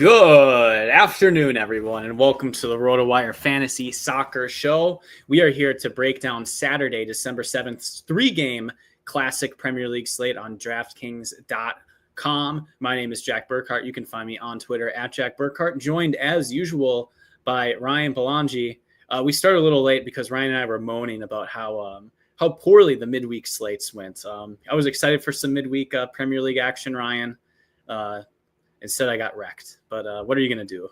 Good afternoon, everyone, and welcome to the RotoWire Fantasy Soccer Show. We are here to break down Saturday, December 7th, three-game classic Premier League slate on DraftKings.com. My name is Jack Burkart. You can find me on Twitter at Jack Burkart, joined as usual by Ryan Belongia. We started a little late because Ryan and I were moaning about how poorly the midweek slates went. I was excited for some midweek Premier League action, Ryan. Instead, I got wrecked. But what are you going to do?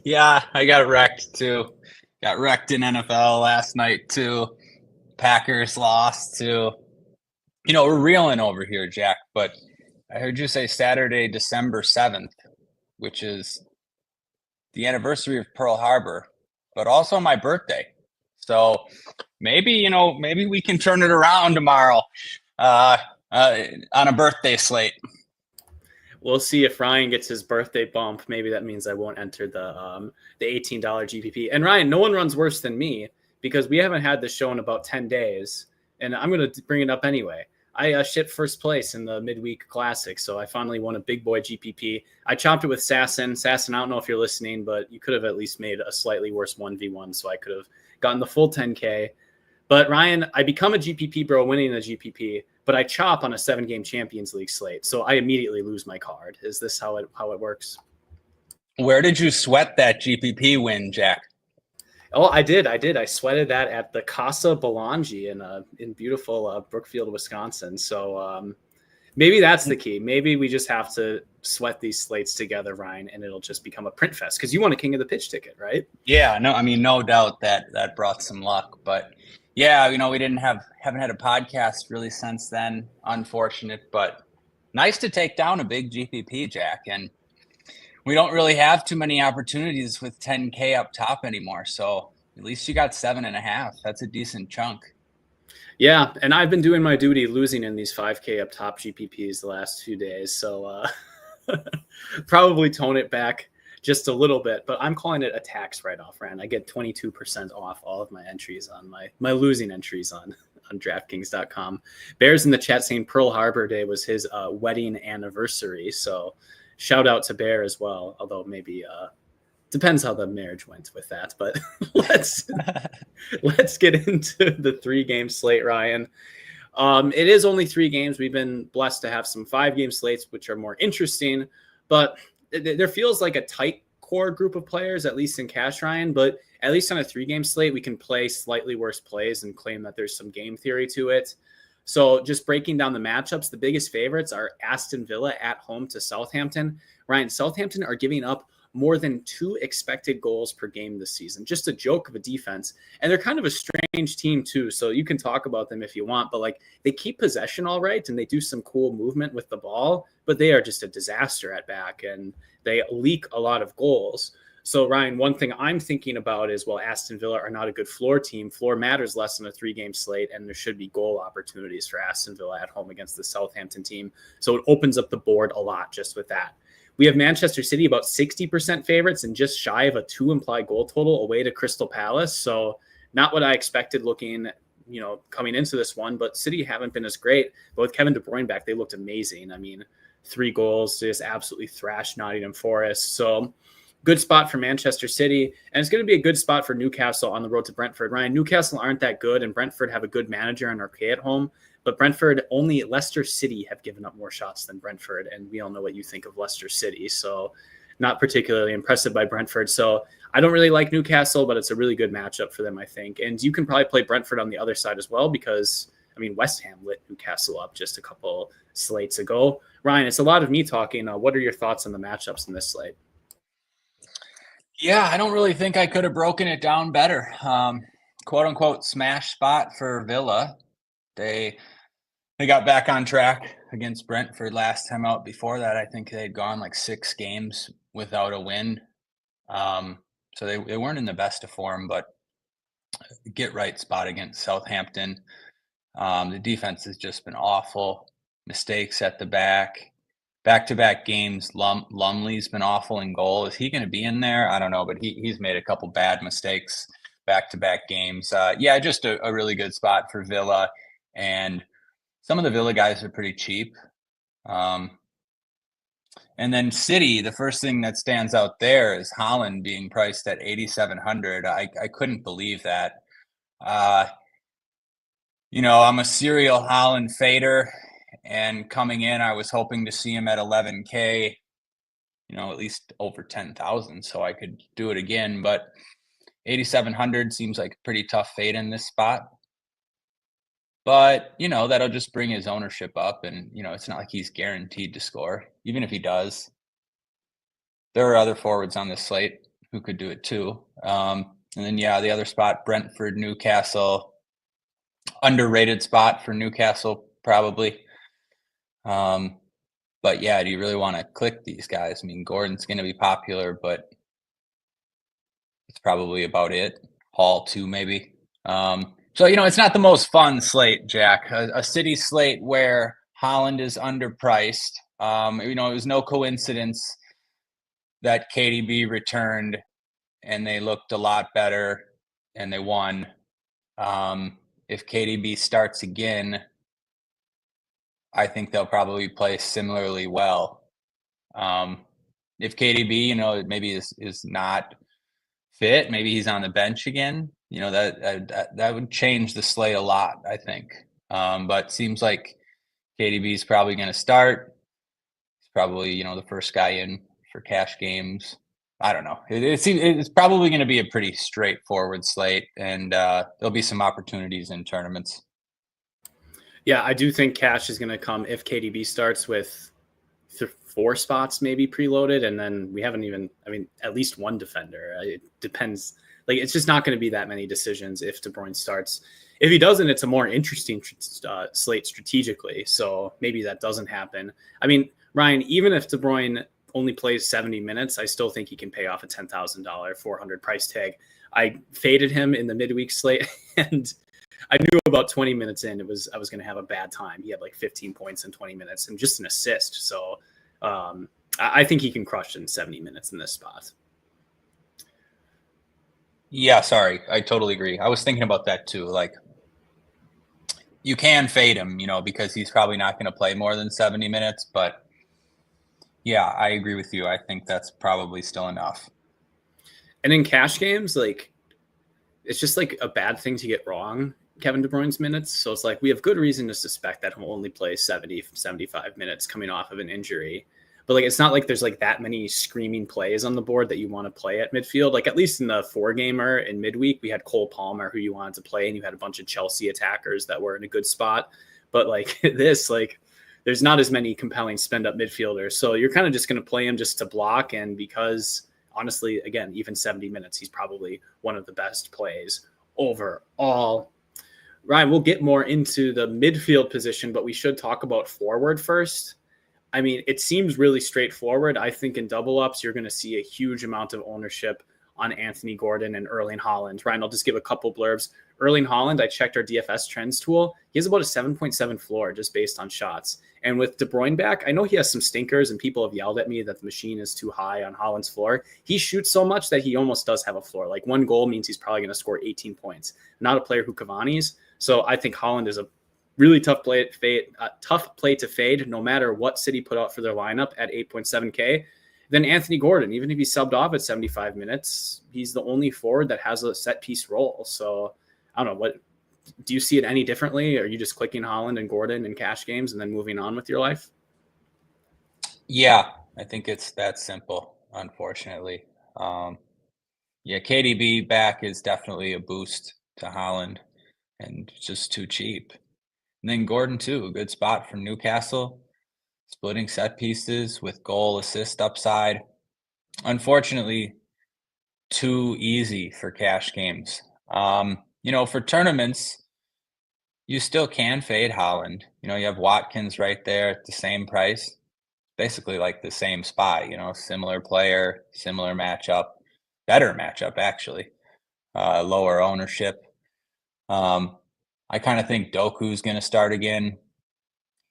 Yeah, I got wrecked too. Got wrecked in NFL last night too. Packers lost too. We're reeling over here, Jack, but I heard you say Saturday, December 7th, which is the anniversary of Pearl Harbor, but also my birthday. So maybe we can turn it around tomorrow on a birthday slate. We'll see if Ryan gets his birthday bump. Maybe that means I won't enter the $18 GPP. And Ryan, no one runs worse than me because we haven't had this show in about 10 days. And I'm going to bring it up anyway. I shipped first place in the midweek classic, so I finally won a big boy GPP. I chopped it with Sasson. Sasson, I don't know if you're listening, but you could have at least made a slightly worse 1v1, so I could have gotten the full 10K. But Ryan, I become a GPP bro winning the GPP, but I chop on a 7-game Champions League slate, so I immediately lose my card. Is this how it works? Where did you sweat that GPP win, Jack? Oh, I did. I sweated that at the Casa Belongia in beautiful Brookfield, Wisconsin. So maybe that's the key. Maybe we just have to sweat these slates together, Ryan, and it'll just become a print fest because you won a King of the Pitch ticket, right? Yeah, no doubt that brought some luck, but yeah, we haven't had a podcast really since then. Unfortunate, but nice to take down a big GPP, Jack. And we don't really have too many opportunities with 10K up top anymore. So at least you got 7.5. That's a decent chunk. Yeah, and I've been doing my duty losing in these 5K up top GPPs the last few days. So probably tone it back just a little bit, but I'm calling it a tax write-off, Ryan. I get 22% off all of my entries on my losing entries on DraftKings.com. Bears in the chat saying Pearl Harbor Day was his wedding anniversary, so shout out to Bear as well, although maybe depends how the marriage went with that. But let's get into the 3-game slate, Ryan. It is only 3 games. We've been blessed to have some 5-game slates, which are more interesting, but there feels like a tight core group of players, at least in cash, Ryan, but at least on a 3-game slate, we can play slightly worse plays and claim that there's some game theory to it. So just breaking down the matchups, the biggest favorites are Aston Villa at home to Southampton. Ryan, Southampton are giving up more than 2 expected goals per game this season. Just a joke of a defense. And they're kind of a strange team too. So you can talk about them if you want, but they keep possession all right and they do some cool movement with the ball, but they are just a disaster at back and they leak a lot of goals. So Ryan, one thing I'm thinking about is, Aston Villa are not a good floor team. Floor matters less in a 3-game slate, and there should be goal opportunities for Aston Villa at home against the Southampton team. So it opens up the board a lot just with that. We have Manchester City about 60% favorites and just shy of a 2 implied goal total away to Crystal Palace. So not what I expected looking, coming into this one, but City haven't been as great. But with Kevin De Bruyne back, they looked amazing. 3 goals, just absolutely thrashed Nottingham Forest. So good spot for Manchester City. And it's going to be a good spot for Newcastle on the road to Brentford. Ryan, Newcastle aren't that good, and Brentford have a good manager and are okay at home. But Brentford, only Leicester City have given up more shots than Brentford. And we all know what you think of Leicester City. So not particularly impressive by Brentford. So I don't really like Newcastle, but it's a really good matchup for them, I think. And you can probably play Brentford on the other side as well because, West Ham lit Newcastle up just a couple slates ago. Ryan, it's a lot of me talking. What are your thoughts on the matchups in this slate? Yeah, I don't really think I could have broken it down better. Quote unquote smash spot for Villa. They got back on track against Brentford last time out. Before that, I think they'd gone 6 games without a win. So they weren't in the best of form, but get right spot against Southampton. The defense has just been awful. Mistakes at the back. Back-to-back games, Lumley's been awful in goal. Is he going to be in there? I don't know, but he's made a couple bad mistakes back-to-back games. Just a really good spot for Villa. And some of the Villa guys are pretty cheap. And then City, the first thing that stands out there is Haaland being priced at 8,700. I couldn't believe that. I'm a serial Haaland fader, and coming in, I was hoping to see him at 11K, at least over 10,000, so I could do it again. But 8,700 seems like a pretty tough fade in this spot. But, that'll just bring his ownership up, and, it's not like he's guaranteed to score, even if he does. There are other forwards on this slate who could do it too. And then, the other spot, Brentford, Newcastle, underrated spot for Newcastle, probably. But yeah, do you really want to click these guys? I mean, Gordon's going to be popular, but it's probably about it. Hall too, maybe. So, it's not the most fun slate, Jack. A City slate where Haaland is underpriced. It was no coincidence that KDB returned and they looked a lot better and they won. If KDB starts again, I think they'll probably play similarly well. If KDB, maybe is not fit, maybe he's on the bench again. That would change the slate a lot, I think. But seems like KDB is probably going to start. He's probably the first guy in for cash games. I don't know. It's probably going to be a pretty straightforward slate, and there'll be some opportunities in tournaments. Yeah, I do think cash is going to come if KDB starts with 4 spots maybe preloaded, and then we haven't even, at least one defender. It depends. Like, it's just not going to be that many decisions if De Bruyne starts. If he doesn't, it's a more interesting slate strategically. So maybe that doesn't happen. Ryan, even if De Bruyne only plays 70 minutes, I still think he can pay off a $10,000 400 price tag. I faded him in the midweek slate, and I knew about 20 minutes in, I was going to have a bad time. He had like 15 points in 20 minutes and just an assist. So I think he can crush in 70 minutes in this spot. Yeah, sorry. I totally agree. I was thinking about that too. Like, you can fade him, because he's probably not going to play more than 70 minutes. But yeah, I agree with you. I think that's probably still enough. And in cash games, like, it's just like a bad thing to get wrong, Kevin De Bruyne's minutes. So it's like we have good reason to suspect that he'll only play 70, 75 minutes coming off of an injury. But like, it's not like there's like that many screaming plays on the board that you want to play at midfield. Like, at least in the 4-gamer in midweek, we had Cole Palmer who you wanted to play, and you had a bunch of Chelsea attackers that were in a good spot. But like this, like, there's not as many compelling spend up midfielders. So you're kind of just going to play him just to block. And because honestly, again, even 70 minutes, he's probably one of the best plays overall. Ryan, we'll get more into the midfield position, but we should talk about forward first. It seems really straightforward. I think in double ups, you're going to see a huge amount of ownership on Anthony Gordon and Erling Haaland. Ryan, I'll just give a couple blurbs. Erling Haaland, I checked our DFS trends tool. He has about a 7.7 floor just based on shots. And with De Bruyne back, I know he has some stinkers, and people have yelled at me that the machine is too high on Haaland's floor. He shoots so much that he almost does have a floor. Like, 1 goal means he's probably going to score 18 points. Not a player who Cavani's. So I think Haaland is a really tough play to fade, no matter what City put out for their lineup at 8.7K. Then Anthony Gordon, even if he subbed off at 75 minutes, he's the only forward that has a set piece role. So I don't know, what do you see it any differently? Are you just clicking Haaland and Gordon in cash games and then moving on with your life? Yeah, I think it's that simple, unfortunately. KDB back is definitely a boost to Haaland, and just too cheap. And then Gordon too, a good spot for Newcastle, splitting set pieces with goal assist upside. Unfortunately, too easy for cash games. For tournaments, you still can fade Haaland. You have Watkins right there at the same price, basically like the same spot, similar player, similar matchup, better matchup actually, lower ownership. I kind of think Doku's going to start again.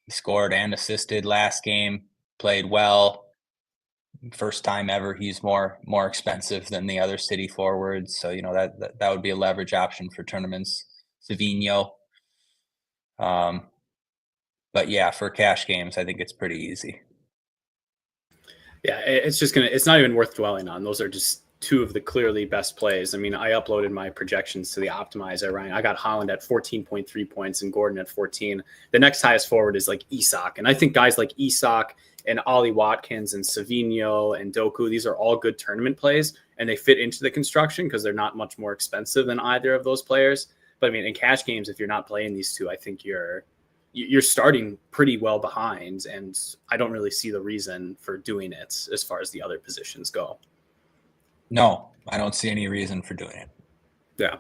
He scored and assisted last game, played well. First time ever he's more expensive than the other City forwards. So, that would be a leverage option for tournaments. Savinho. But yeah, for cash games, I think it's pretty easy. Yeah, it's not even worth dwelling on. Those are just two of the clearly best plays. I mean, I uploaded my projections to the optimizer, Ryan. I got Haaland at 14.3 points and Gordon at 14. The next highest forward is like Isak. And I think guys like Isak and Ollie Watkins and Savinho and Doku, these are all good tournament plays, and they fit into the construction because they're not much more expensive than either of those players. But I mean, in cash games, if you're not playing these two, I think you're starting pretty well behind, and I don't really see the reason for doing it as far as the other positions go. No, I don't see any reason for doing it. Yeah.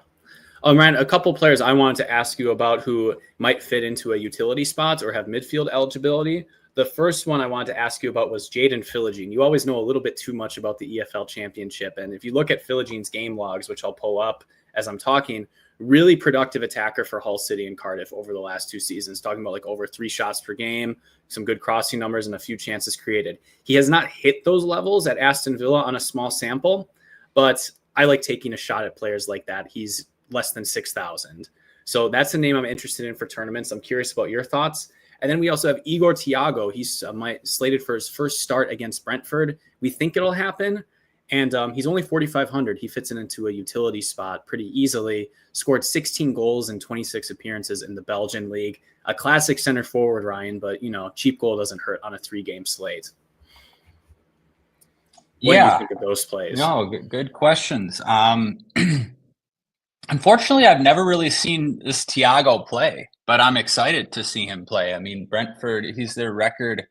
Ryan, a couple players I wanted to ask you about who might fit into a utility spot or have midfield eligibility. The first one I wanted to ask you about was Jaden Philogene. You always know a little bit too much about the EFL Championship, and if you look at Philogene's game logs, which I'll pull up as I'm talking, really productive attacker for Hull City and Cardiff over the last 2 seasons, talking about like over 3 shots per game, some good crossing numbers, and a few chances created. He has not hit those levels at Aston Villa on a small sample, but I like taking a shot at players like that. He's less than 6,000. So that's a name I'm interested in for tournaments. I'm curious about your thoughts. And then we also have Igor Thiago. He's slated for his first start against Brentford. We think it'll happen. And he's only 4,500. He fits into a utility spot pretty easily. Scored 16 goals in 26 appearances in the Belgian league. A classic center forward, Ryan, but, cheap goal doesn't hurt on a 3-game slate. What do you think of those plays? No, good questions. Unfortunately, I've never really seen this Thiago play, but I'm excited to see him play. I mean, Brentford, he's their record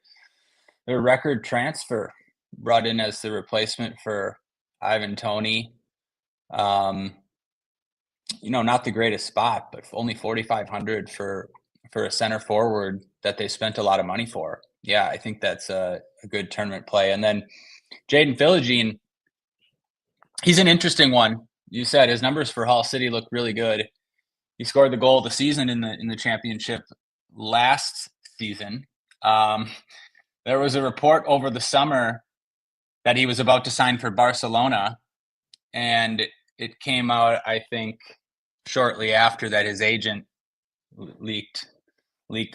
transfer, brought in as the replacement for Ivan Toney. Not the greatest spot, but only 4,500 for a center forward that they spent a lot of money for. Yeah, I think that's a good tournament play. And then Jaden Philogene, he's an interesting one. You said his numbers for Hull City look really good. He scored the goal of the season in the championship last season. There was a report over the summer that he was about to sign for Barcelona, and it came out, I think, shortly after that his agent leaked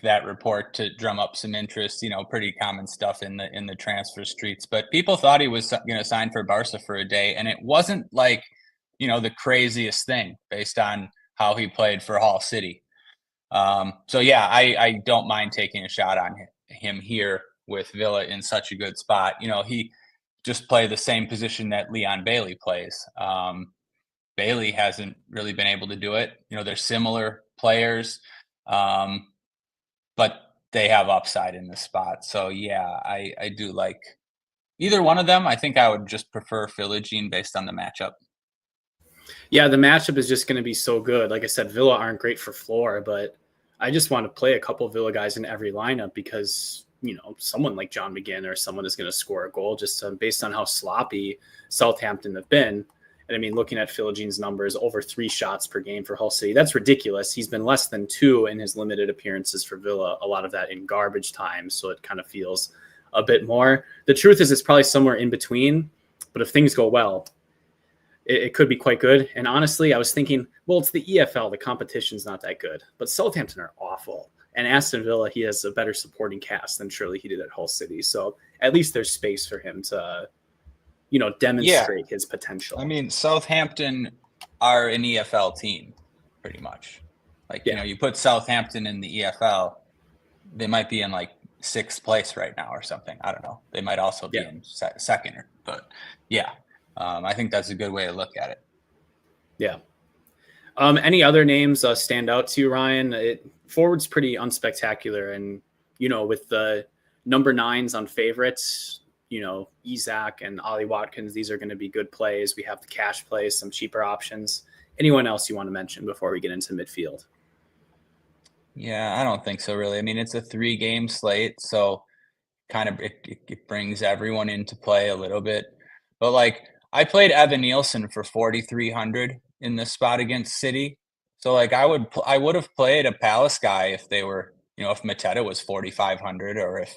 that report to drum up some interest. Pretty common stuff in the transfer streets. But people thought he was going to sign for Barca for a day, and it wasn't like the craziest thing based on how he played for Hull City. So yeah, I don't mind taking a shot on him here with Villa in such a good spot. He just played the same position that Leon Bailey plays. Bailey hasn't really been able to do it. They're similar players, but they have upside in the spot. So yeah, I do like either one of them. I think I would just prefer Philogene based on the matchup. Yeah, the matchup is just going to be so good. Like I said, Villa aren't great for floor, but I just want to play a couple Villa guys in every lineup because, someone like John McGinn or someone is going to score a goal just based on how sloppy Southampton have been. And I mean, looking at Philogene's numbers, over 3 shots per game for Hull City, that's ridiculous. He's been less than 2 in his limited appearances for Villa, a lot of that in garbage time. So it kind of feels a bit more. The truth is it's probably somewhere in between, but if things go well, it could be quite good. And honestly, I was thinking, well, it's the EFL. The competition's not that good. But Southampton are awful. And Aston Villa, he has a better supporting cast than surely he did at Hull City. So at least there's space for him to, demonstrate his potential. I mean, Southampton are an EFL team, pretty much. You put Southampton in the EFL, they might be in 6th place right now or something. I don't know. They might also be in second. But yeah. I think that's a good way to look at it. Yeah. Any other names stand out to you, Ryan? Forward's pretty unspectacular. And, with the number 9s on favorites, Isak and Ollie Watkins, these are going to be good plays. We have the cash plays, some cheaper options. Anyone else you want to mention before we get into midfield? Yeah, I don't think so, really. I mean, it's a 3-game slate, so kind of it brings everyone into play a little bit. But, I played Evan Nielsen for 4,300 in this spot against City. So I would have played a Palace guy if they were, if Mateta was 4,500 or if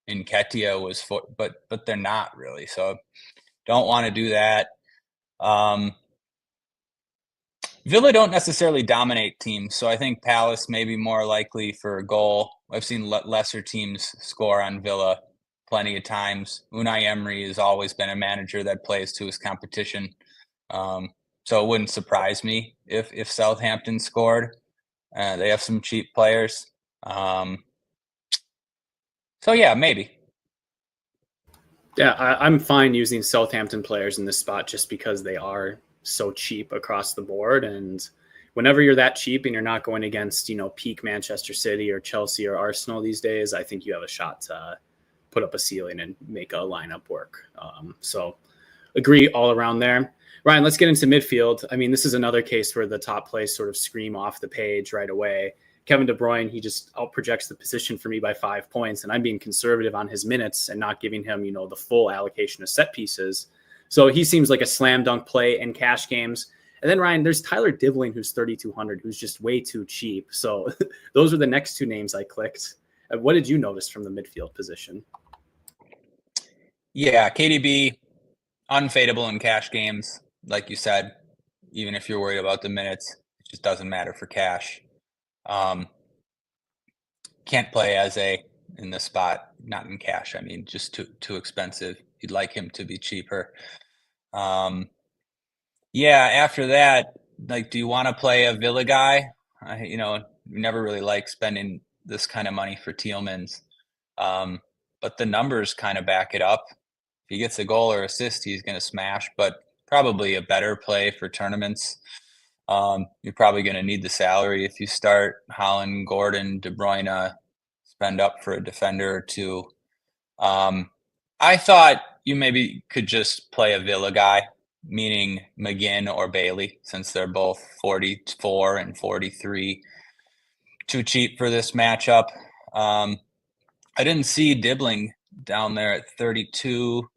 Nketiah was but they're not really. So don't want to do that. Villa don't necessarily dominate teams. So I think Palace may be more likely for a goal. I've seen lesser teams score on Villa plenty of times. Unai Emery has always been a manager that plays to his competition. So it wouldn't surprise me if Southampton scored. They have some cheap players. So yeah, maybe. Yeah, I'm fine using Southampton players in this spot just because they are so cheap across the board. And whenever you're that cheap and you're not going against, peak Manchester City or Chelsea or Arsenal these days, I think you have a shot to put up a ceiling and make a lineup work. So agree all around there. Ryan, let's get into midfield. I mean, this is another case where the top plays sort of scream off the page right away. Kevin De Bruyne, he just outprojects the position for me by 5 points, and I'm being conservative on his minutes and not giving him, the full allocation of set pieces. So he seems like a slam dunk play in cash games. And then, Ryan, there's Tyler Dibling, who's 3,200, who's just way too cheap. So those are the next two names I clicked. What did you notice from the midfield position? Yeah, KDB, unfadable in cash games, like you said, even if you're worried about the minutes, it just doesn't matter for cash. Can't play as in the spot, not in cash. I mean, just too expensive. You'd like him to be cheaper. Yeah, after that, do you want to play a Villa guy? Never really like spending this kind of money for Tielemans. But the numbers kind of back it up. If he gets a goal or assist, he's going to smash, but probably a better play for tournaments. You're probably going to need the salary if you start Haaland, Gordon, De Bruyne, spend up for a defender or two. I thought you maybe could just play a Villa guy, meaning McGinn or Bailey, since they're both 44 and 43. Too cheap for this matchup. I didn't see Dibling down there at 32.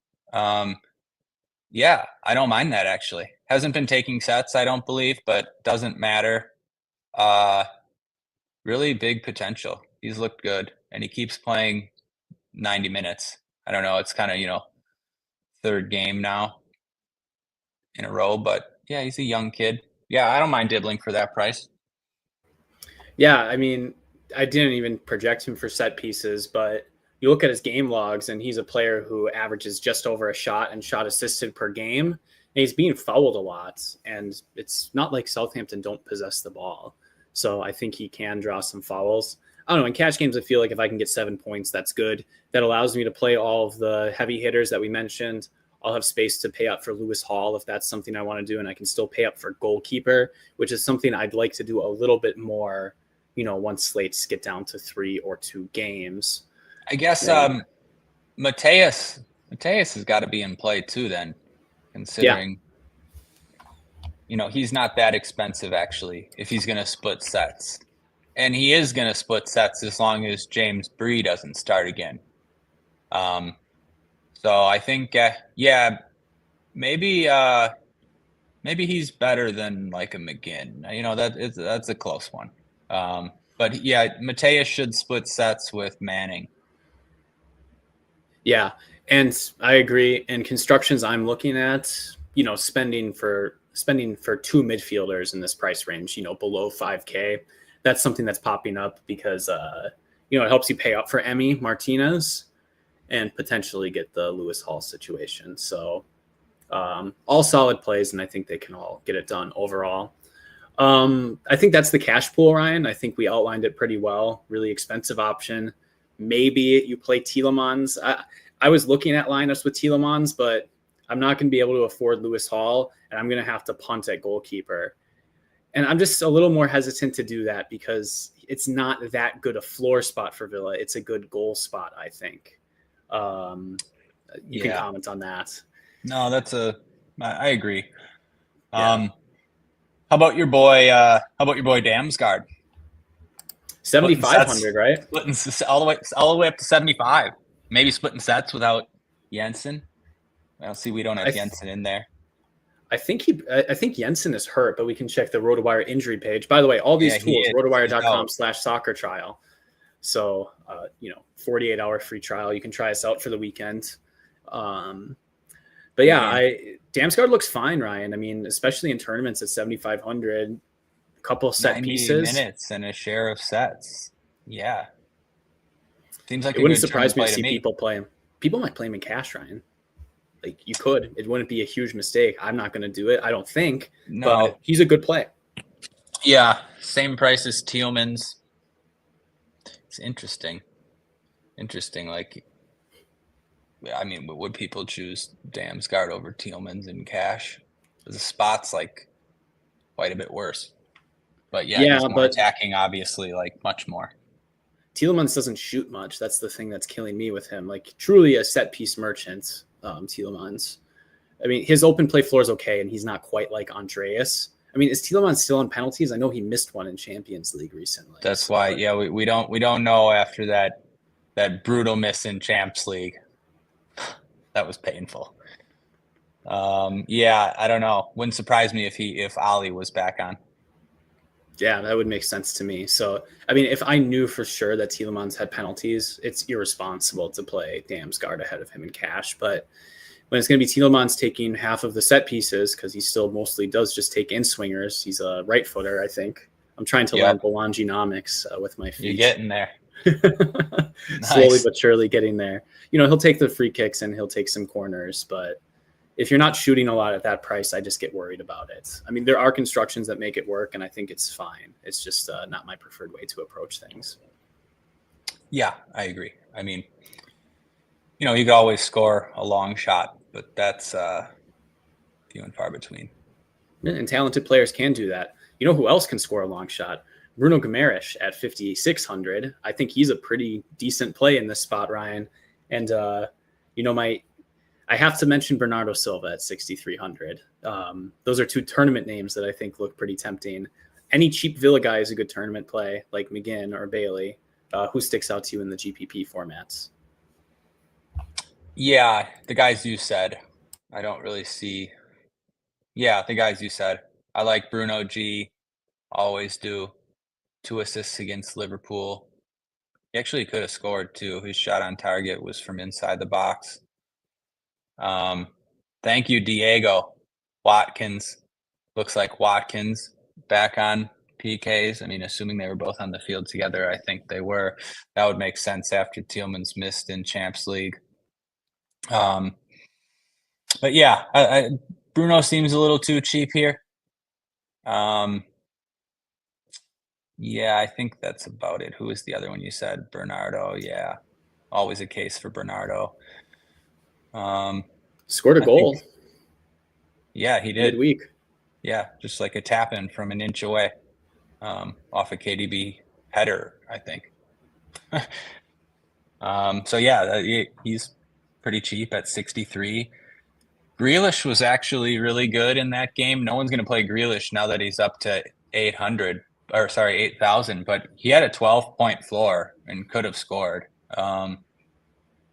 Yeah, I don't mind that actually. Hasn't been taking sets, I don't believe, but doesn't matter. Really big potential. He's looked good, and he keeps playing 90 minutes. I don't know. It's kind of, third game now in a row, but yeah, he's a young kid. Yeah, I don't mind Dibling for that price. Yeah, I mean, I didn't even project him for set pieces, but you look at his game logs, and he's a player who averages just over a shot and shot assisted per game. And he's being fouled a lot, and it's not like Southampton don't possess the ball. So I think he can draw some fouls. I don't know. In cash games, I feel like if I can get 7 points, that's good. That allows me to play all of the heavy hitters that we mentioned. I'll have space to pay up for Lewis Hall if that's something I want to do, and I can still pay up for goalkeeper, which is something I'd like to do a little bit more, once slates get down to 3 or 2 games. I guess Mateus has got to be in play too then, considering he's not that expensive actually if he's going to split sets. And he is going to split sets as long as James Bree doesn't start again. So I think maybe he's better than like a McGinn. That's a close one. But yeah, Mateus should split sets with Manning. Yeah, and I agree. And constructions I'm looking at, spending for 2 midfielders in this price range, below 5K. That's something that's popping up because, it helps you pay up for Emi Martinez and potentially get the Lewis Hall situation. So all solid plays, and I think they can all get it done overall. I think that's the cash pool, Ryan. I think we outlined it pretty well. Really expensive option. Maybe you play Tielemans. I was looking at lineups with Tielemans, but I'm not going to be able to afford Lewis Hall, and I'm going to have to punt at goalkeeper. And I'm just a little more hesitant to do that because it's not that good a floor spot for Villa. It's a good goal spot, I think. You can comment on that. No, I agree. How about your boy Damsgaard? 7,500, right? Splitting all the way up to 75. Maybe splitting sets without Jensen. Well, see, we don't have Jensen in there. I think Jensen is hurt, but we can check the RotoWire injury page. By the way, all these tools, rotowire.com/soccer trial. So, 48-hour free trial. You can try us out for the weekend. But yeah, Damsgaard looks fine, Ryan. I mean, especially in tournaments at 7,500, a couple of set pieces, minutes, and a share of sets. Yeah, seems like it wouldn't surprise me to see people play him. people might play him in cash, Ryan. Like you could. It wouldn't be a huge mistake. I'm not going to do it, I don't think. No. But he's a good play. Yeah, same price as Tielemans. It's interesting. Like, I mean, would people choose Damsgaard over Tielemans in cash? The spot's like quite a bit worse. But yeah, he's more attacking, obviously, like much more. Tielemans doesn't shoot much. That's the thing that's killing me with him. Like truly a set piece merchant, Tielemans. I mean, his open play floor is okay, and he's not quite like Andreas. I mean, is Tielemans still on penalties? I know he missed one in Champions League recently. That's why, yeah, we don't know after that brutal miss in Champs League. That was painful. Yeah, I don't know. Wouldn't surprise me if Ali was back on. Yeah, that would make sense to me. So, I mean, if I knew for sure that Tielemans had penalties, it's irresponsible to play Damsgaard ahead of him in cash. But when it's going to be Tielemans taking half of the set pieces, because he still mostly does just take in swingers. He's a right footer, I think. I'm trying to learn Belonginomics with my feet. You're getting there. Slowly but surely getting there. You know, he'll take the free kicks and he'll take some corners, but if you're not shooting a lot at that price, I just get worried about it. I mean, there are constructions that make it work, and I think it's fine. It's just not my preferred way to approach things. Yeah, I agree. I mean, you know, you could always score a long shot, but that's few and far between. And talented players can do that. You know who else can score a long shot? Bruno Guimaraes at 5,600. I think he's a pretty decent play in this spot, Ryan. And, you know, I have to mention Bernardo Silva at 6,300. Those are two tournament names that I think look pretty tempting. Any cheap Villa guy is a good tournament play, like McGinn or Bailey. Who sticks out to you in the GPP formats? Yeah, the guys you said. I don't really see. Yeah, the guys you said. I like Bruno G. Always do. 2 assists against Liverpool. He actually could have scored too. His shot on target was from inside the box. Thank you, Diego. Watkins. Looks like Watkins back on PKs. I mean, assuming they were both on the field together, I think they were. That would make sense after Tielemans missed in Champs League. But yeah, Bruno seems a little too cheap here. Yeah, I think that's about it. Who is the other one you said? Bernardo. Yeah, always a case for Bernardo. Scored a goal. Yeah, he did. Midweek. Yeah, just like a tap in from an inch away, off a KDB header, I think. So yeah, he's pretty cheap at 63. Grealish was actually really good in that game. No one's going to play Grealish now that he's up to 8,000, but he had a 12-point floor and could have scored.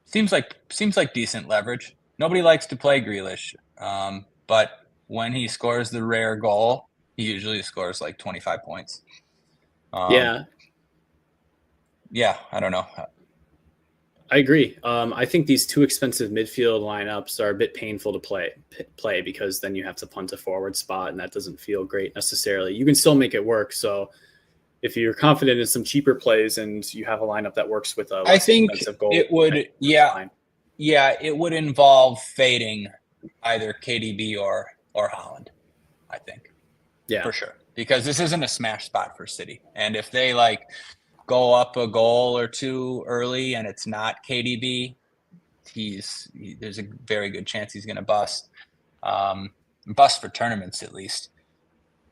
Seems like decent leverage. Nobody likes to play Grealish, but when he scores the rare goal, he usually scores like 25 points. Yeah, I don't know. I agree. I think these two expensive midfield lineups are a bit painful to play because then you have to punt a forward spot, and that doesn't feel great necessarily. You can still make it work. So if you're confident in some cheaper plays and you have a lineup that works with a less expensive goal, it would. It would involve fading either KDB or Haaland, I think. Yeah, for sure. Because this isn't a smash spot for City, and if they go up a goal or two early and it's not KDB, there's a very good chance he's going to bust for tournaments at least.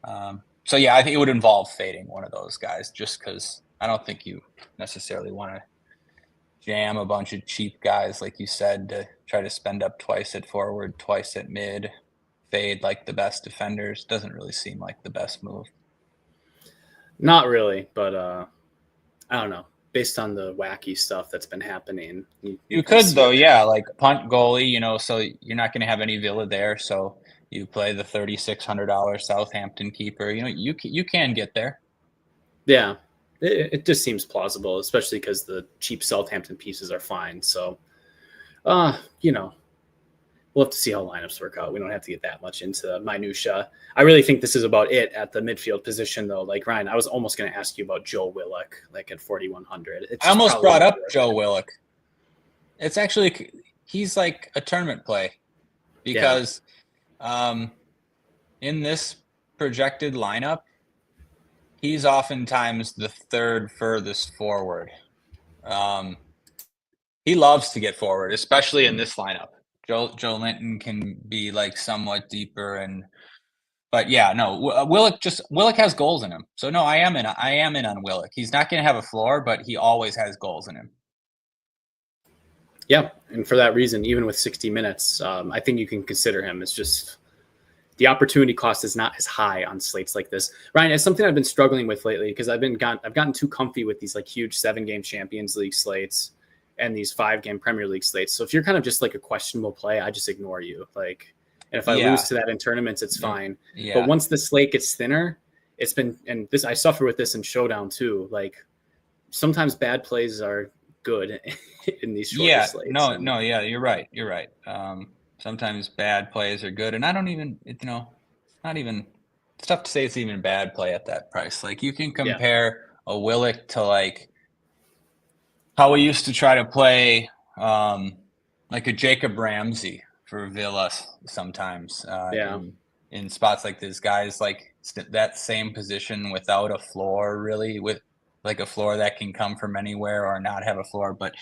So yeah, I think it would involve fading one of those guys, just because I don't think you necessarily want to jam a bunch of cheap guys, like you said, to try to spend up twice at forward, twice at mid, fade like the best defenders. Doesn't really seem like the best move. Not really, but I don't know. Based on the wacky stuff that's been happening, you could though, yeah, like punt goalie, so you're not going to have any Villa there, so you play the $3,600 Southampton keeper. You can get there. Yeah, it just seems plausible, especially because the cheap Southampton pieces are fine. So, we'll have to see how lineups work out. We don't have to get that much into minutia. I really think this is about it at the midfield position, though. Like, Ryan, I was almost going to ask you about Joe Willock, at 4,100. I almost brought up Joe Willock. It's actually, he's like a tournament play because in this projected lineup, he's oftentimes the third furthest forward. He loves to get forward, especially in this lineup. Joe Linton can be like somewhat deeper, but yeah, no, Willock has goals in him. So no, I am in on Willock. He's not going to have a floor, but he always has goals in him. Yeah, and for that reason, even with 60 minutes, I think you can consider him. It's just the opportunity cost is not as high on slates like this. Ryan, it's something I've been struggling with lately because I've gotten too comfy with these like huge 7-game Champions League slates and these 5-game Premier League slates. So if you're kind of just like a questionable play, I just ignore you. Like, and if I lose to that in tournaments, it's fine. Yeah. But once the slate gets thinner, it's been, and this, I suffer with this in Showdown too. Like sometimes bad plays are good in these shorter slates. You're right. Sometimes bad plays are good. And I don't even, it's tough to say it's even bad play at that price. Like you can compare a Willock to like how we used to try to play like a Jacob Ramsey for Villa sometimes in spots like this. Guys like that same position without a floor, really, with like a floor that can come from anywhere or not have a floor, but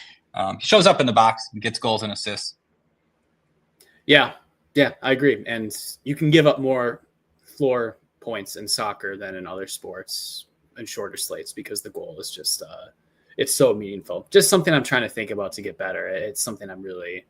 he shows up in the box and gets goals and assists. Yeah, I agree. And you can give up more floor points in soccer than in other sports and shorter slates because the goal is just it's so meaningful. Just something I'm trying to think about to get better. It's something I'm really,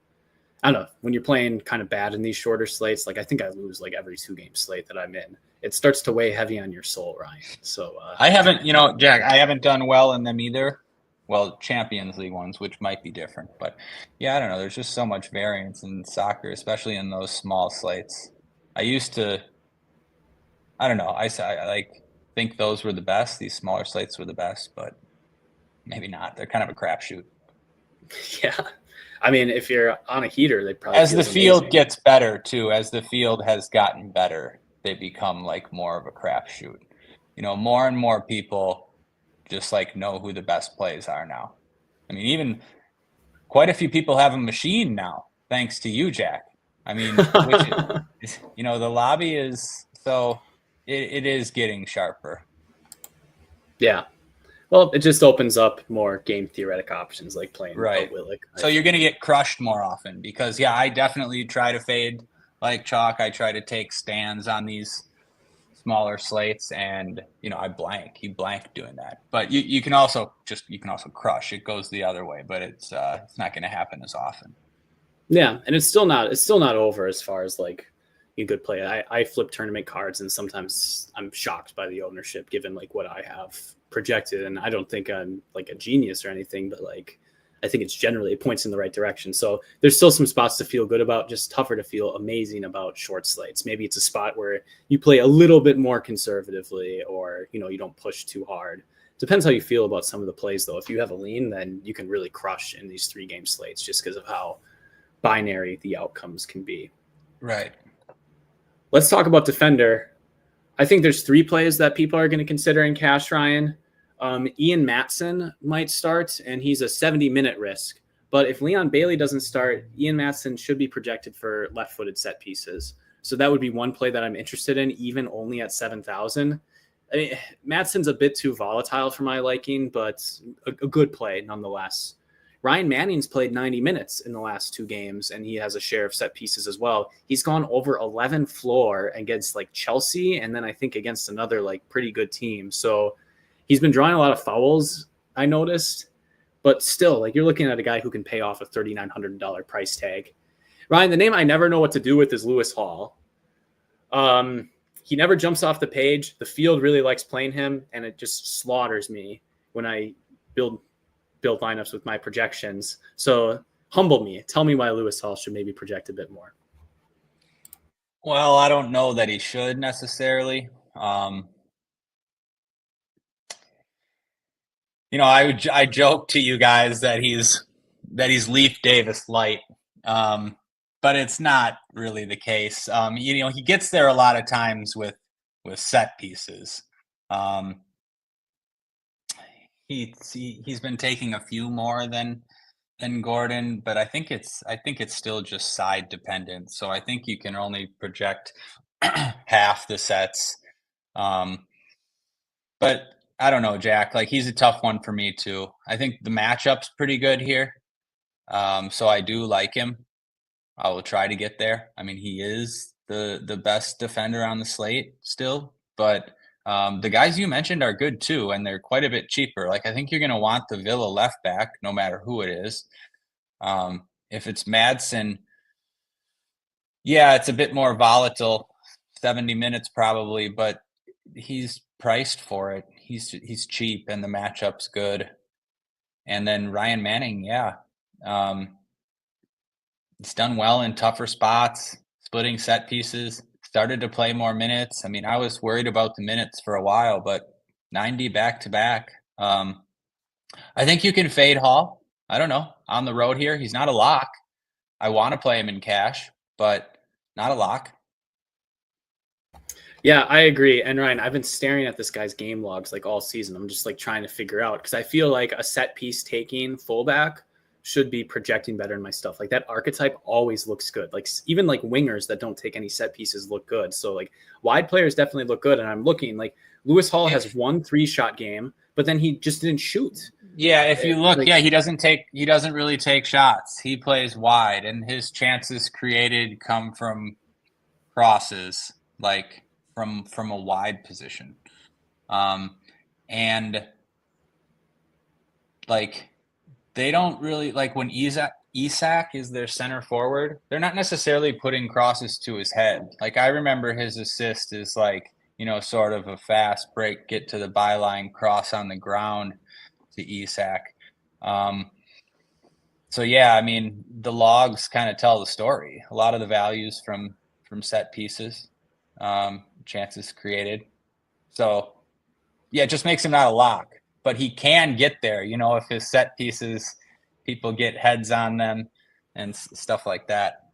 I don't know, when you're playing kind of bad in these shorter slates, like I think I lose like every 2-game slate that I'm in. It starts to weigh heavy on your soul, Ryan. So I haven't, Jack, I haven't done well in them either. Well, Champions League ones, which might be different, but yeah, I don't know. There's just so much variance in soccer, especially in those small slates. I used to, I don't know. I like think those were the best. These smaller slates were the best, but maybe not. They're kind of a crapshoot. Yeah. I mean, if you're on a heater, they probably as the field gets better too. As the field has gotten better, they become like more of a crapshoot. More and more people just like know who the best plays are now. I mean, even quite a few people have a machine now, thanks to you, Jack. I mean, which the lobby is so it is getting sharper. Yeah. Well, it just opens up more game theoretic options like playing Willock. So you're going to get crushed more often because, I definitely try to fade like chalk. I try to take stands on these smaller slates and, I blank. You blank doing that. But you can also crush. It goes the other way, but it's not going to happen as often. Yeah, and it's still not over as far as like a good play. I flip tournament cards and sometimes I'm shocked by the ownership given like what I have projected, and I don't think I'm like a genius or anything, but like I think it points in the right direction. So there's still some spots to feel good about, just tougher to feel amazing about short slates. Maybe it's a spot where you play a little bit more conservatively or you don't push too hard. Depends how you feel about some of the plays though. If you have a lean, then you can really crush in these 3-game slates just because of how binary the outcomes can be. Right. Let's talk about defender. I think there's 3 plays that people are going to consider in cash, Ryan. Ian Maatsen might start, and he's a 70-minute risk. But if Leon Bailey doesn't start, Ian Maatsen should be projected for left-footed set pieces. So that would be one play that I'm interested in, even only at 7,000. I mean, Maatsen's a bit too volatile for my liking, but a good play nonetheless. Ryan Manning's played 90 minutes in the last 2 games, and he has a share of set pieces as well. He's gone over 11 floor against like Chelsea, and then I think against another like pretty good team. So he's been drawing a lot of fouls, I noticed, but still, like you're looking at a guy who can pay off a $3,900 price tag. Ryan, the name I never know what to do with is Lewis Hall. He never jumps off the page. The field really likes playing him, and it just slaughters me when I build lineups with my projections. So humble me. Tell me why Lewis Hall should maybe project a bit more. Well, I don't know that he should necessarily. I joke to you guys that he's Leif Davis light, but it's not really the case. He gets there a lot of times with set pieces. He's been taking a few more than and Gordon, but I think it's still just side dependent. So I think you can only project half the sets. But I don't know, Jack. Like, he's a tough one for me too. I think the matchup's pretty good here. So I do like him. I will try to get there. I mean, he is the best defender on the slate still, but the guys you mentioned are good too, and they're quite a bit cheaper. Like, I think you're going to want the Villa left back, no matter who it is. If it's Madsen, yeah, it's a bit more volatile, 70 minutes probably, but he's priced for it. He's cheap, and the matchup's good. And then Ryan Manning, yeah. He's done well in tougher spots, splitting set pieces, started to play more minutes. I mean, I was worried about the minutes for a while, but 90 back to back. I think you can fade Hall. I don't know. On the road here, he's not a lock. I want to play him in cash, but not a lock. Yeah, I agree. And Ryan, I've been staring at this guy's game logs like all season. I'm just like trying to figure out, because I feel like a set piece taking fullback should be projecting better in my stuff. Like, that archetype always looks good. Like, even like wingers that don't take any set pieces look good. So like wide players definitely look good. And I'm looking like Lewis Hall has 1 3-shot game, but then he just didn't shoot. Yeah, if you look, he doesn't really take shots. He plays wide, and his chances created come from crosses, like from a wide position. And like, they don't really, like, when Isak is their center forward, they're not necessarily putting crosses to his head. Like, I remember his assist is like, sort of a fast break, get to the byline, cross on the ground to Isak. So yeah, I mean, the logs kind of tell the story. A lot of the values from set pieces, chances created. So yeah, it just makes him not a lock, but he can get there, if his set pieces, people get heads on them and stuff like that.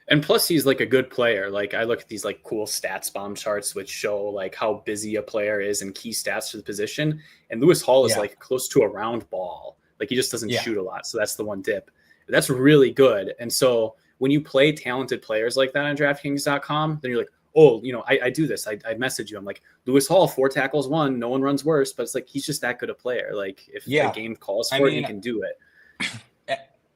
And plus, he's like a good player. Like, I look at these like cool stats bomb charts, which show like how busy a player is and key stats for the position. And Lewis Hall is like close to a round ball. Like, he just doesn't shoot a lot. So that's the one dip. That's really good. And so when you play talented players like that on DraftKings.com, then you're like, oh, I do this. I message you. I'm like, Lewis Hall, 4 tackles, 1. No one runs worse. But it's like, he's just that good a player. Like, if the game calls for it, he can do it.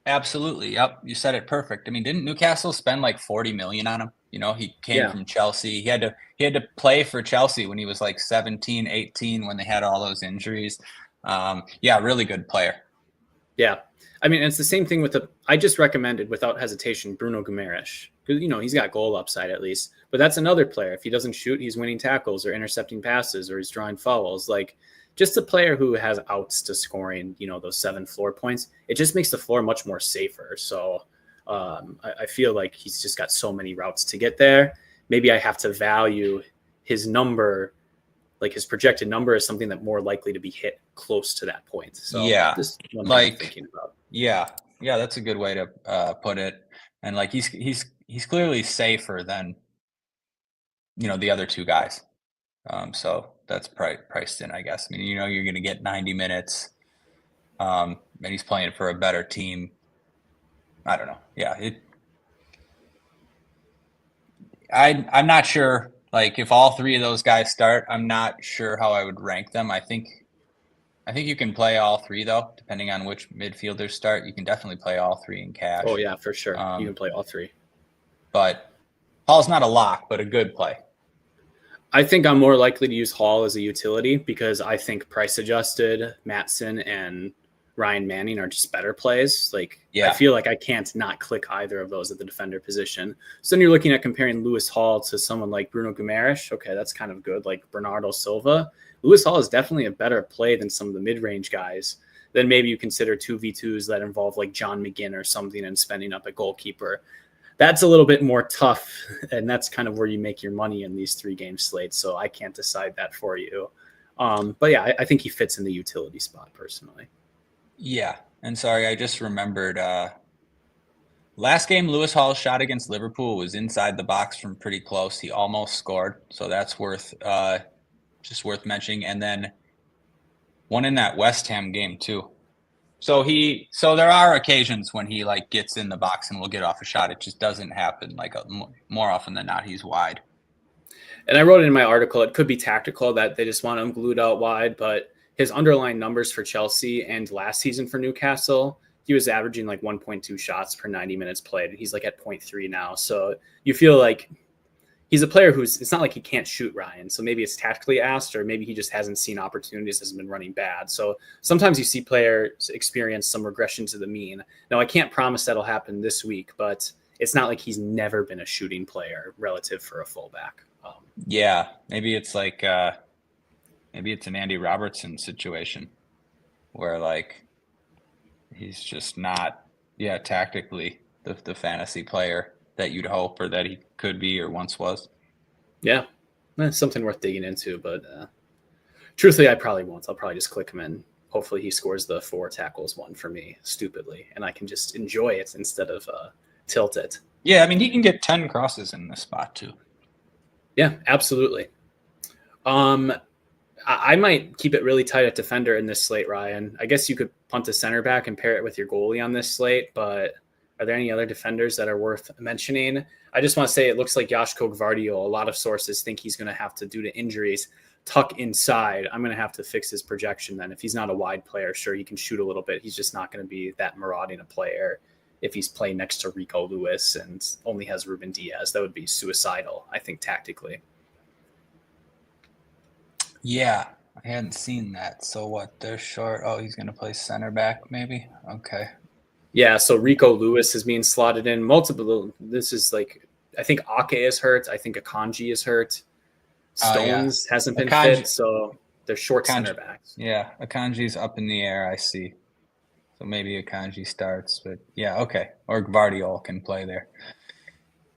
Absolutely. Yep. You said it perfect. I mean, didn't Newcastle spend like 40 million on him? He came from Chelsea. He had to play for Chelsea when he was like 17, 18, when they had all those injuries. Really good player. Yeah. I mean, it's the same thing with I just recommended without hesitation, Bruno Guimaraes, because, he's got goal upside at least, but that's another player. If he doesn't shoot, he's winning tackles or intercepting passes, or he's drawing fouls. Like, just a player who has outs to scoring, those 7 floor points, it just makes the floor much more safer. So I feel like he's just got so many routes to get there. Maybe I have to value his number, like his projected number, is something that more likely to be hit close to that point. So just one thing I'm thinking about. Yeah, that's a good way to put it. And like, he's clearly safer than the other 2 guys. So that's priced in, I guess. I mean, you're going to get 90 minutes, and he's playing for a better team. I don't know. Yeah, I'm not sure. Like, if all 3 of those guys start, I'm not sure how I would rank them. I think you can play all 3 though, depending on which midfielders start. You can definitely play all 3 in cash. Oh yeah, for sure. You can play all 3. But Hall's not a lock, but a good play. I think I'm more likely to use Hall as a utility, because I think price adjusted Madsen and Ryan Manning are just better plays. Like, I feel like I can't not click either of those at the defender position. So then you're looking at comparing Lewis Hall to someone like Bruno Guimaraes. Okay, that's kind of good. Like Bernardo Silva. Lewis Hall is definitely a better play than some of the mid-range guys. Then maybe you consider 2v2s that involve like John McGinn or something and spending up a goalkeeper. That's a little bit more tough, and that's kind of where you make your money in these 3-game slates. So I can't decide that for you. But yeah, I think he fits in the utility spot personally. Yeah. And sorry, I just remembered last game Lewis Hall's shot against Liverpool was inside the box from pretty close. He almost scored. So that's worth mentioning. And then one in that West Ham game too. So there are occasions when he like gets in the box and will get off a shot. It just doesn't happen like more often than not. He's wide. And I wrote in my article, it could be tactical that they just want him glued out wide, but his underlying numbers for Chelsea and last season for Newcastle, he was averaging like 1.2 shots per 90 minutes played. And he's like at 0.3 now. So you feel like he's a player it's not like he can't shoot, Ryan. So maybe it's tactically asked, or maybe he just hasn't seen opportunities, hasn't been running bad. So sometimes you see players experience some regression to the mean. Now, I can't promise that'll happen this week, but it's not like he's never been a shooting player relative for a fullback. Yeah, maybe it's like maybe it's an Andy Robertson situation where like he's just not tactically the fantasy player that you'd hope or that he could be or once was. Yeah, that's something worth digging into, but truthfully, I probably won't. I'll probably just click him in. Hopefully he scores the 4 tackles one for me stupidly, and I can just enjoy it instead of tilt it. Yeah, I mean, he can get 10 crosses in this spot too. Yeah, absolutely. I might keep it really tight at defender in this slate, Ryan. I guess you could punt a center back and pair it with your goalie on this slate, but are there any other defenders that are worth mentioning? I just want to say it looks like Joško Gvardiol. A lot of sources think he's going to have to, due to injuries, tuck inside. I'm going to have to fix his projection then. If he's not a wide player, sure, he can shoot a little bit. He's just not going to be that marauding a player. If he's playing next to Rico Lewis and only has Ruben Diaz, that would be suicidal, I think, tactically. Yeah, I hadn't seen that. So what? They're short. Oh, he's going to play center back maybe? Okay. Yeah, so Rico Lewis is being slotted in. Multiple. This is like, I think Ake is hurt. I think Akanji is hurt. Stones hasn't been fit, so they're short center backs. Yeah, Akanji's up in the air, I see. So maybe Akanji starts, but yeah, okay. Or Gvardiol can play there.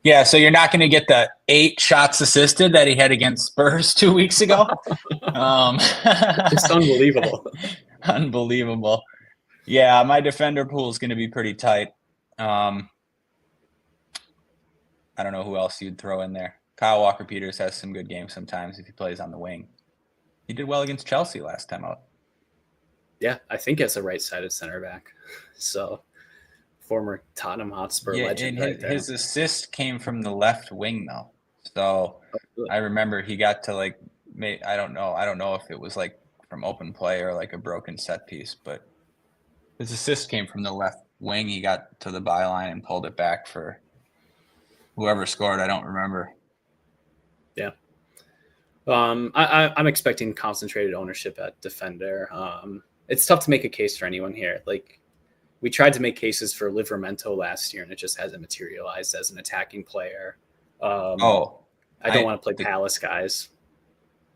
Yeah, so you're not going to get the 8 shots assisted that he had against Spurs 2 weeks ago. Just unbelievable. Unbelievable. Yeah, my defender pool is going to be pretty tight. I don't know who else you'd throw in there. Kyle Walker-Peters has some good games sometimes if he plays on the wing. He did well against Chelsea last time out. Yeah, I think it's a right-sided center back. So, former Tottenham Hotspur legend. And his assist came from the left wing, though. So, I remember he got to, like, I don't know if it was, like, from open play or, like, a broken set piece. But his assist came from the left wing. He got to the byline and pulled it back for whoever scored. I don't remember. Yeah. I'm expecting concentrated ownership at defender. It's tough to make a case for anyone here. Like, we tried to make cases for Livramento last year, and it just hasn't materialized as an attacking player. I don't want to play Palace guys.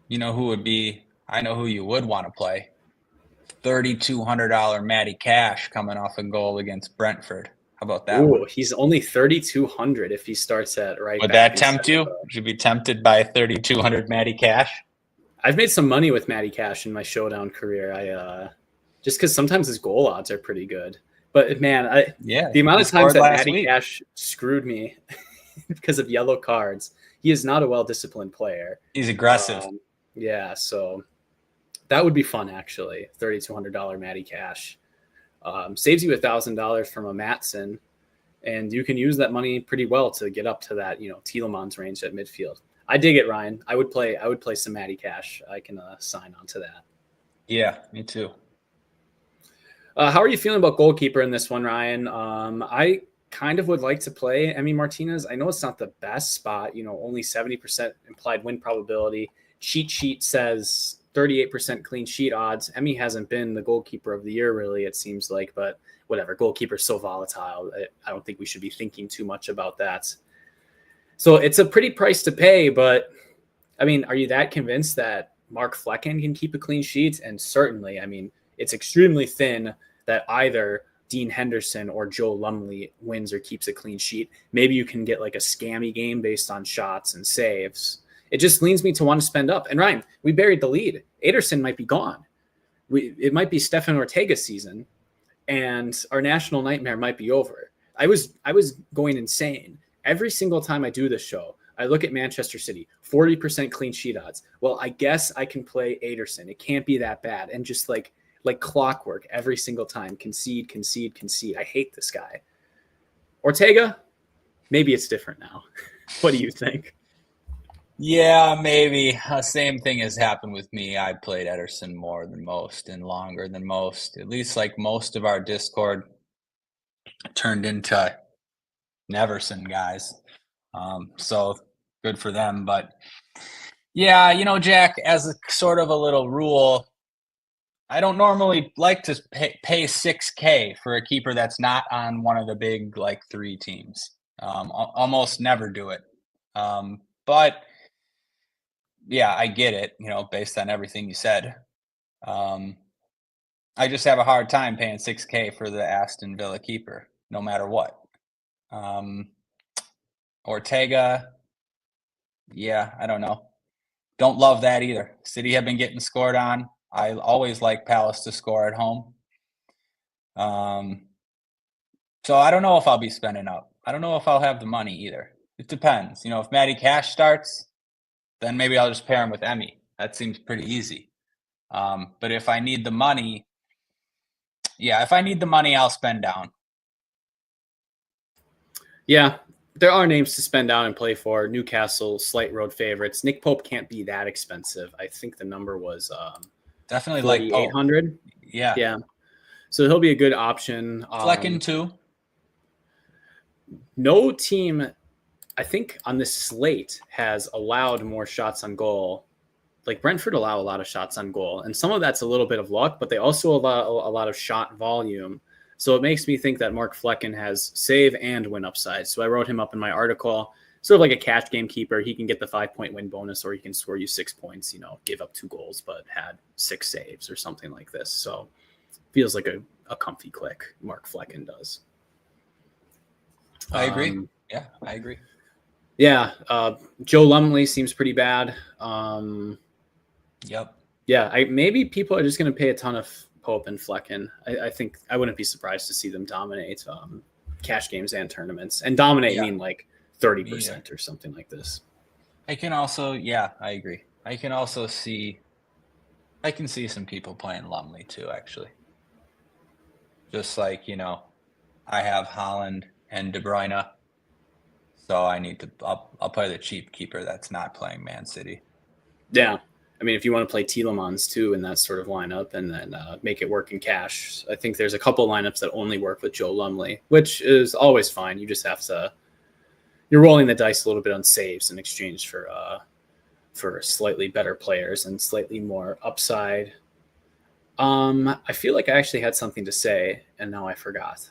You know who would be? I know who you would want to play. $3,200 Matty Cash coming off a goal against Brentford. How about that? Ooh, he's only 3,200 if he starts at right. Would that tempt you? Would you be tempted by 3,200 Matty Cash? I've made some money with Matty Cash in my Showdown career. Just because sometimes his goal odds are pretty good. But man, the amount of times that Matty Cash screwed me because of yellow cards, he is not a well-disciplined player. He's aggressive. Yeah, so that would be fun actually. $3,200 Matty Cash. Saves you $1,000 from a Matson, and you can use that money pretty well to get up to that, Tielemans range at midfield. I dig it, Ryan. I would play some Matty Cash. I can sign on to that. Yeah, me too. How are you feeling about goalkeeper in this one, Ryan? I kind of would like to play Emi Martinez. I know it's not the best spot, only 70% implied win probability. Cheat sheet says 38% clean sheet odds. Emi hasn't been the goalkeeper of the year, really, it seems like, but whatever. Goalkeeper's so volatile. I don't think we should be thinking too much about that. So it's a pretty price to pay, but I mean, are you that convinced that Mark Flecken can keep a clean sheet? And certainly, I mean, it's extremely thin that either Dean Henderson or Joe Lumley wins or keeps a clean sheet. Maybe you can get like a scammy game based on shots and saves. It just leans me to want to spend up. And Ryan, we buried the lead. Ederson might be gone. It might be Stefan Ortega's season, and our national nightmare might be over. I was going insane. Every single time I do this show, I look at Manchester City, 40% clean sheet odds. Well, I guess I can play Ederson. It can't be that bad. And just like, like clockwork every single time. Concede. I hate this guy. Ortega, maybe it's different now. What do you think? Yeah, maybe. Same thing has happened with me. I played Ederson more than most and longer than most. At least like most of our Discord turned into Neverson guys. So good for them. But yeah, Jack, as a sort of a little rule, I don't normally like to pay 6K for a keeper that's not on one of the big like 3 teams. Almost never do it. But yeah, I get it, based on everything you said. I just have a hard time paying 6K for the Aston Villa keeper, no matter what. Ortega, yeah, I don't know. Don't love that either. City have been getting scored on. I always like Palace to score at home. So I don't know if I'll be spending up. I don't know if I'll have the money either. It depends. If Matty Cash starts, then maybe I'll just pair him with Emmy. That seems pretty easy. But if I need the money, I'll spend down. Yeah, there are names to spend down and play for. Newcastle, slight road favorites. Nick Pope can't be that expensive. I think the number was definitely like 4,800. Yeah. So he'll be a good option. Flecken too. No team, I think, on this slate has allowed more shots on goal. Like Brentford allow a lot of shots on goal, and some of that's a little bit of luck, but they also allow a lot of shot volume. So it makes me think that Mark Flecken has save and win upside. So I wrote him up in my article, sort of like a cash game keeper. He can get the 5-point win bonus, or he can score you 6 points, give up 2 goals, but had 6 saves or something like this. So feels like a comfy click. Mark Flecken does. I agree. Yeah, I agree. Yeah. Joe Lumley seems pretty bad. Yep. Yeah. Maybe people are just going to pay a ton of Pope and Flecken. I think I wouldn't be surprised to see them dominate cash games and tournaments. And dominate mean like 30% or something like this. I can also, I agree. I can see some people playing Lumley too, actually. Just like, I have Holland and De Bruyne. So I'll play the cheap keeper that's not playing Man City. Yeah. I mean, if you want to play Tielemans too in that sort of lineup and then make it work in cash, I think there's a couple lineups that only work with Joe Lumley, which is always fine. You just have to, you're rolling the dice a little bit on saves in exchange for slightly better players and slightly more upside. I feel like I actually had something to say and now I forgot.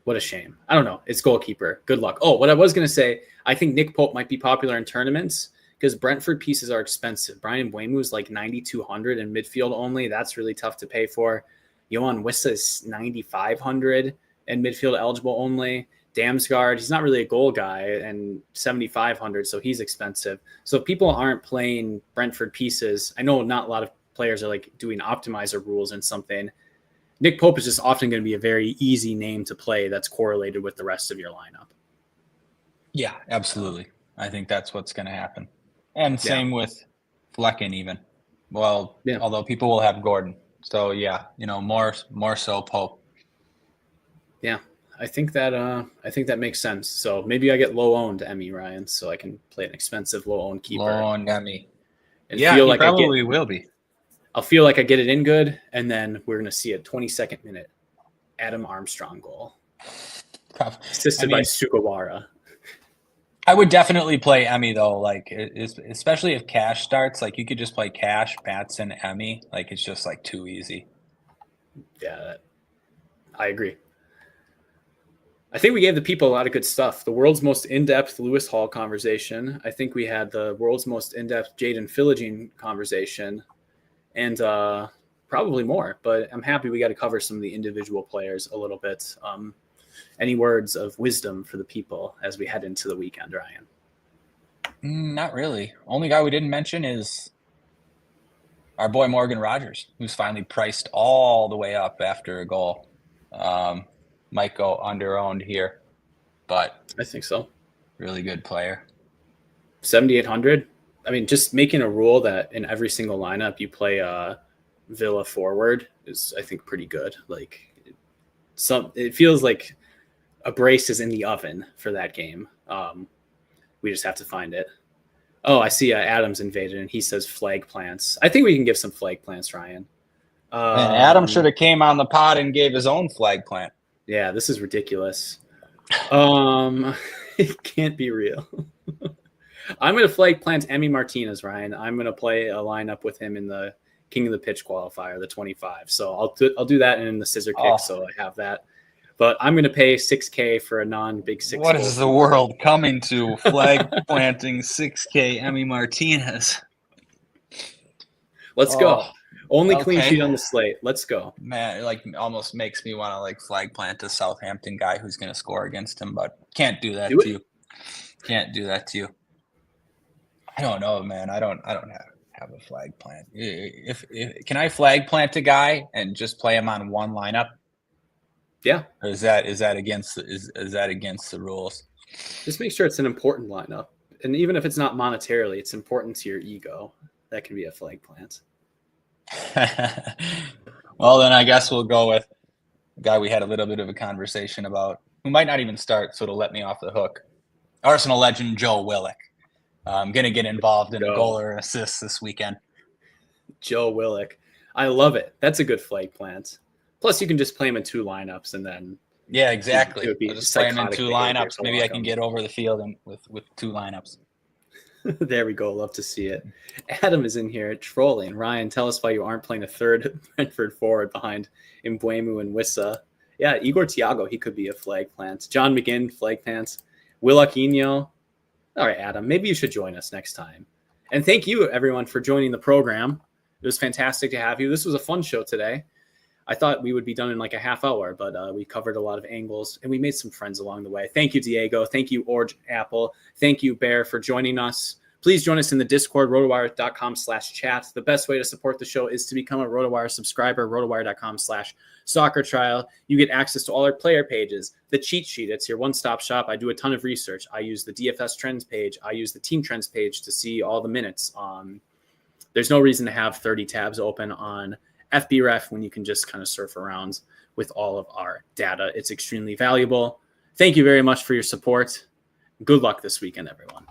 What a shame. I don't know. It's goalkeeper. Good luck. Oh, what I was going to say, I think Nick Pope might be popular in tournaments because Brentford pieces are expensive. Brian Mbeumo is like 9,200 in midfield only. That's really tough to pay for. Yohan Wissa is 9,500 in midfield eligible only. Damsgaard, he's not really a goal guy, and 7,500, so he's expensive. So if people aren't playing Brentford pieces, I know not a lot of players are like doing optimizer rules and something. Nick Pope is just often going to be a very easy name to play that's correlated with the rest of your lineup. Yeah, absolutely. I think that's what's going to happen. And same with Flecken even. Well, although people will have Gordon. So more so Pope. Yeah. I think that makes sense. So maybe I get low owned Emmy, Ryan, so I can play an expensive low owned keeper. Low owned Emmy. And feel like probably will be. I'll feel like I get it in good, and then we're going to see a 22nd minute Adam Armstrong goal. Assisted by Sugawara. I would definitely play Emmy, though, like especially if Cash starts. Like, you could just play Cash, Batson, Emmy. Like, it's just, like, too easy. Yeah, I agree. I think we gave the people a lot of good stuff. The world's most in-depth Lewis Hall conversation. I think we had the world's most in-depth Jaden Philogene conversation. And probably more, but I'm happy we got to cover some of the individual players a little bit. Any words of wisdom for the people as we head into the weekend, Ryan? Not really. Only guy we didn't mention is our boy Morgan Rogers, who's finally priced all the way up after a goal. Might go under-owned here, but I think so. Really good player. 7,800. I mean, just making a rule that in every single lineup you play Villa forward is, I think, pretty good. Like it feels like a brace is in the oven for that game. We just have to find it. Oh, I see Adam's invaded, and he says flag plants. I think we can give some flag plants, Ryan. Man, Adam should have came on the pod and gave his own flag plant. Yeah, this is ridiculous. It can't be real. I'm going to flag plant Emmy Martinez, Ryan. I'm going to play a lineup with him in the King of the Pitch qualifier, the 25. So I'll do that in the scissor kick, so I have that. But I'm going to pay $6K for a non-big 6. What is the world coming to? Flag planting $6K Emmy Martinez. Let's go. Only clean sheet on the slate. Let's go. Man, it like almost makes me want to like flag plant a Southampton guy who's going to score against him, but can't do that to you. Can't do that to you. I don't know, man. I don't have a flag plant. If can I flag plant a guy and just play him on one lineup? Yeah. Or is that against the rules? Just make sure it's an important lineup, and even if it's not monetarily, it's important to your ego. That can be a flag plant. Well, then I guess we'll go with a guy we had a little bit of a conversation about, who might not even start, so it'll let me off the hook. Arsenal legend Joe Willock. I'm going to get involved in a goal or assist this weekend. Joe Willock. I love it. That's a good flag plant. Plus, you can just play him in 2 lineups and then... Yeah, exactly. I'll just play him in 2 lineups. Maybe I can get over the field with 2 lineups. There we go. Love to see it. Adam is in here trolling. Ryan, tell us why you aren't playing a third Brentford forward behind Mbeumo and Wissa. Yeah, Igor Thiago, he could be a flag plant. John McGinn, flag plants. Willoquinho. All right, Adam, maybe you should join us next time. And thank you, everyone, for joining the program. It was fantastic to have you. This was a fun show today. I thought we would be done in like a half hour, but we covered a lot of angles, and we made some friends along the way. Thank you, Diego. Thank you, Orange Apple. Thank you, Bear, for joining us. Please join us in the Discord, rotowire.com/chat. The best way to support the show is to become a RotoWire subscriber, rotowire.com/soccer trial. You get access to all our player pages, the cheat sheet. It's your one-stop shop. I do a ton of research. I use the DFS trends page. I use the team trends page to see all the minutes. There's no reason to have 30 tabs open on FBref when you can just kind of surf around with all of our data. It's extremely valuable. Thank you very much for your support. Good luck this weekend, everyone.